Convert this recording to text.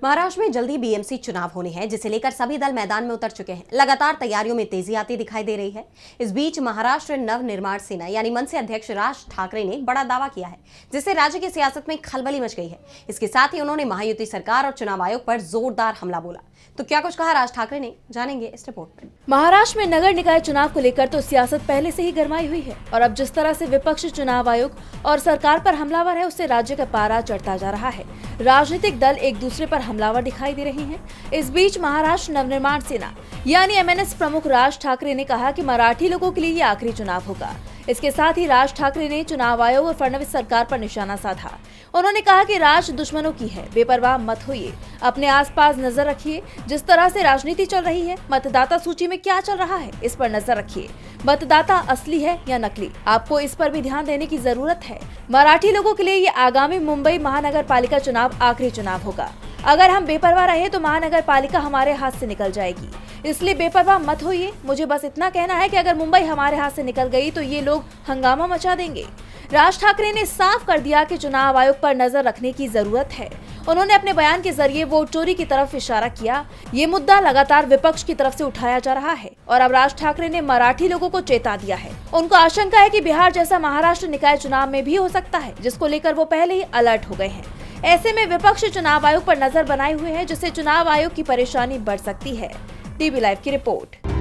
महाराष्ट्र में जल्दी बीएमसी चुनाव होने हैं, जिसे लेकर सभी दल मैदान में उतर चुके हैं। लगातार तैयारियों में तेजी आती दिखाई दे रही है। इस बीच महाराष्ट्र नव निर्माण सेना यानी मनसे अध्यक्ष राज ठाकरे ने एक बड़ा दावा किया है, जिससे राज्य की सियासत में खलबली मच गई है। इसके साथ ही उन्होंने महायुति सरकार और चुनाव आयोग पर जोरदार हमला बोला। तो क्या कुछ कहा राज ठाकरे ने, जानेंगे इस रिपोर्ट में। महाराष्ट्र में नगर निकाय चुनाव को लेकर तो सियासत पहले से ही गरमाई हुई है और अब जिस तरह से विपक्ष चुनाव आयोग और सरकार पर हमलावर है, उससे राज्य का पारा चढ़ता जा रहा है। राजनीतिक दल एक दूसरे पर हमलावर दिखाई दे रहे हैं। इस बीच महाराष्ट्र नवनिर्माण सेना यानी एमएनएस प्रमुख राज ठाकरे ने कहा कि मराठी लोगों के लिए ये आखिरी चुनाव होगा। इसके साथ ही राज ठाकरे ने चुनाव आयोग और फडणवीस सरकार पर निशाना साधा। उन्होंने कहा कि राज दुश्मनों की है, बेपरवाह मत होइए, अपने आसपास नजर रखिए। जिस तरह से राजनीति चल रही है, मतदाता सूची में क्या चल रहा है, इस पर नजर रखिए। मतदाता असली है या नकली, आपको इस पर भी ध्यान देने की जरूरत है। मराठी लोगों के लिए ये आगामी मुंबई महानगर पालिका चुनाव आखिरी चुनाव होगा। अगर हम बेपरवाह रहे तो महानगर पालिका हमारे हाथ से निकल जाएगी, इसलिए बेपरवाह मत होइए। मुझे बस इतना कहना है कि अगर मुंबई हमारे हाथ से निकल गई तो ये लोग हंगामा मचा देंगे। राज ठाकरे ने साफ कर दिया कि चुनाव आयोग पर नजर रखने की जरूरत है। उन्होंने अपने बयान के जरिए वोट चोरी की तरफ इशारा किया। ये मुद्दा लगातार विपक्ष की तरफ से उठाया जा रहा है और अब राज ठाकरे ने मराठी लोगों को चेता दिया है। उनको आशंका है कि बिहार जैसा महाराष्ट्र निकाय चुनाव में भी हो सकता है, जिसको लेकर वो पहले ही अलर्ट हो गए हैं। ऐसे में विपक्ष चुनाव आयोग पर नजर बनाए हुए है, जिससे चुनाव आयोग की परेशानी बढ़ सकती है। टीवी लाइव की रिपोर्ट।